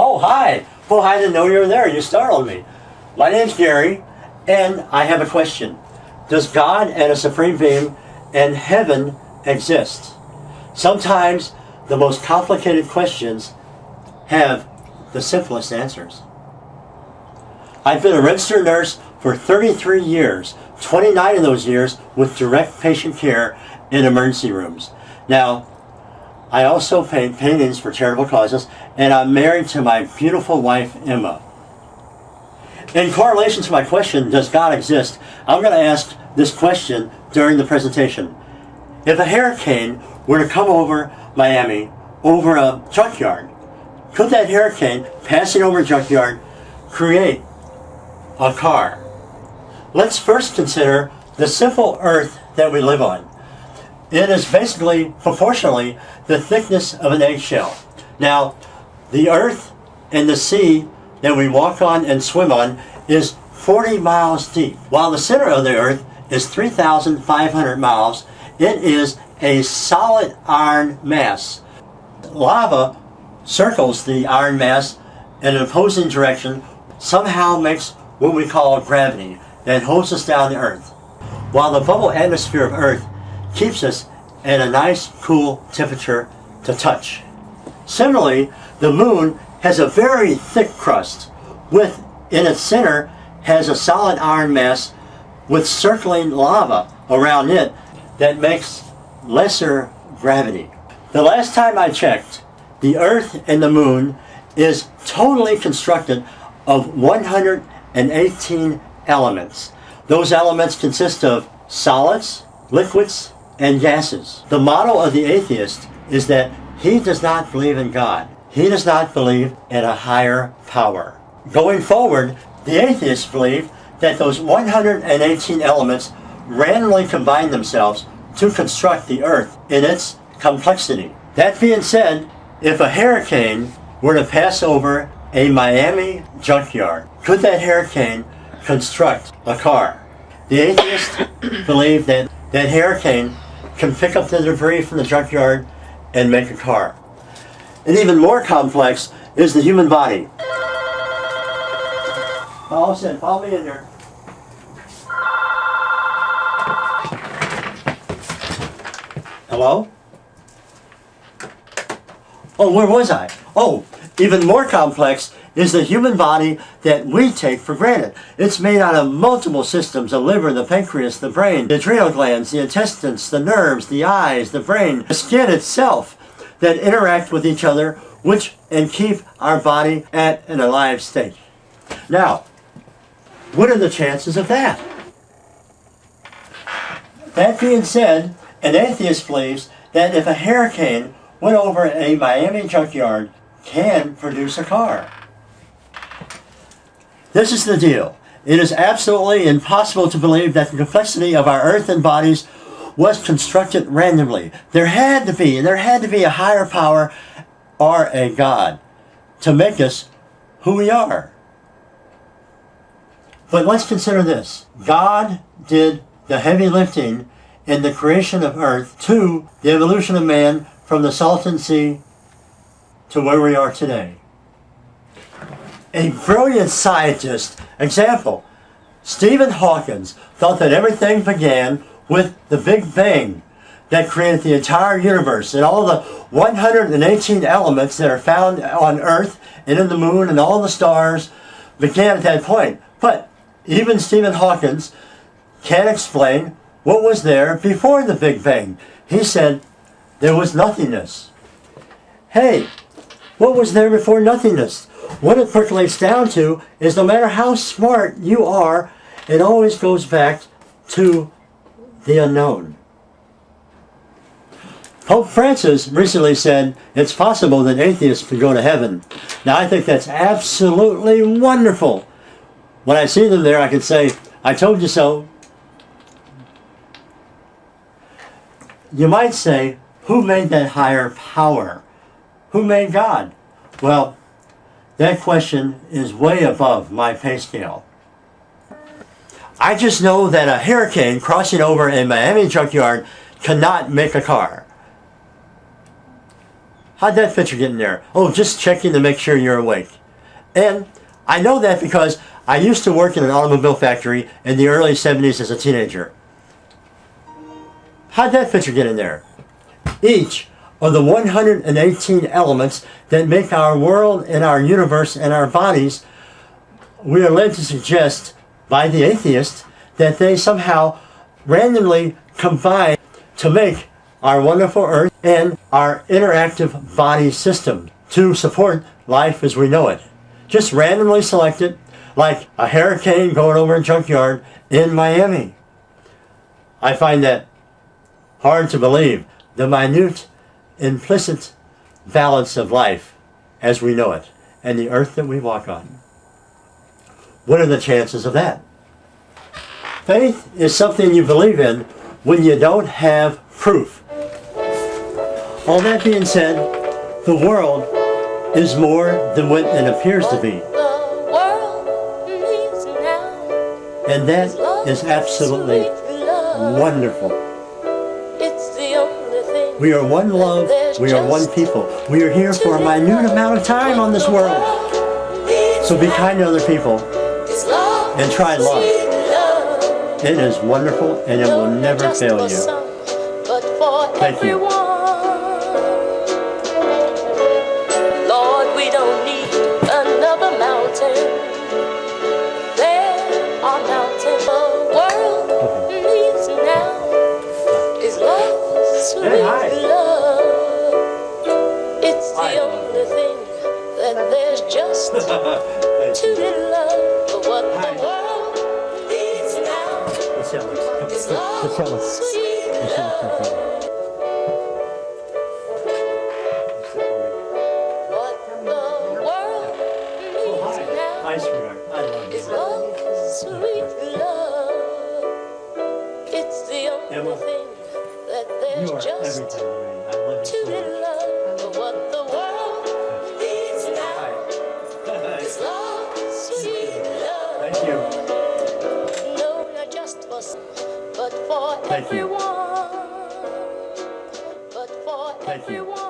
Oh, hi. Well, I didn't know you were there. You startled me. My name's Gary, and I have a question. Does God and a supreme being and heaven exist? Sometimes the most complicated questions have the simplest answers. I've been a registered nurse for 33 years, 29 of those years with direct patient care in emergency rooms. Now, I also paint paintings for charitable causes, and I'm married to my beautiful wife, Emma. In correlation to my question, does God exist, I'm going to ask this question during the presentation. If a hurricane were to come over Miami, over a junkyard, could that hurricane passing over a junkyard create a car? Let's first consider the simple earth that we live on. It is basically proportionally the thickness of an eggshell. Now, the earth and the sea that we walk on and swim on is 40 miles deep. While the center of the earth is 3,500 miles, it is a solid iron mass. Lava circles the iron mass in an opposing direction, somehow makes what we call gravity that holds us down to earth, while the bubble atmosphere of earth keeps us at a nice cool temperature to touch. Similarly, the moon has a very thick crust with in its center has a solid iron mass with circling lava around it that makes lesser gravity. The last time I checked, the earth and the moon is totally constructed of 118 elements. Those elements consist of solids, liquids, and gases. The motto of the atheist is that he does not believe in God. He does not believe in a higher power. Going forward, the atheists believe that those 118 elements randomly combine themselves to construct the earth in its complexity. That being said, if a hurricane were to pass over a Miami junkyard, could that hurricane construct a car? The atheists believe that that hurricane can pick up the debris from the junkyard and make a car. And even more complex is the human body. All said, follow me in there. Hello? Oh, where was I? Oh, even more complex is the human body that we take for granted. It's made out of multiple systems: the liver, the pancreas, the brain, the adrenal glands, the intestines, the nerves, the eyes, the brain, the skin itself that interact with each other, which and keep our body at an alive state. Now, what are the chances of that? That being said, an atheist believes that if a hurricane went over a Miami junkyard, can produce a car. This is the deal. It is absolutely impossible to believe that the complexity of our earth and bodies was constructed randomly. There had to be a higher power or a God to make us who we are. But let's consider this. God did the heavy lifting in the creation of earth to the evolution of man from the Salton Sea to where we are today. A brilliant scientist, example, Stephen Hawking thought that everything began with the Big Bang that created the entire universe, and all the 118 elements that are found on Earth and in the moon and all the stars began at that point. But even Stephen Hawking can't explain what was there before the Big Bang. He said there was nothingness. Hey, what was there before nothingness? What it percolates down to is no matter how smart you are, it always goes back to the unknown. Pope Francis recently said it's possible that atheists could go to heaven. Now, I think that's absolutely wonderful. When I see them there, I can say, I told you so. You might say, who made that higher power? Who made God? Well, that question is way above my pay scale. I just know that a hurricane crossing over a Miami junkyard cannot make a car. How'd that picture get in there? Oh, just checking to make sure you're awake. And I know that because I used to work in an automobile factory in the early 70s as a teenager. How'd that picture get in there? Each of the 118 elements that make our world and our universe and our bodies, we are led to suggest by the atheist that they somehow randomly combine to make our wonderful Earth and our interactive body system to support life as we know it. Just randomly selected, like a hurricane going over a junkyard in Miami. I find that hard to believe, the minute, implicit balance of life as we know it, and the earth that we walk on. What are the chances of that? Faith is something you believe in when you don't have proof. All that being said, the world is more than what it appears to be. And that is absolutely wonderful. We are one love, we are one people. We are here for a minute amount of time on this world. So be kind to other people and try love. It is wonderful and it will never fail you. Thank you. Lord, we don't need another mountain. There are mountains the world needs now. Is love, sweet love. It's the only thing that there's just too little love for what the world needs now. Is love, sweet love. Hi, sweetheart. I love you. Is love, sweet love. It's the only thing that there's just too little love for what the world needs now. Is love, sweet love. Thank you. No, not just for some, but for Thank you. everyone. But for Thank you. everyone.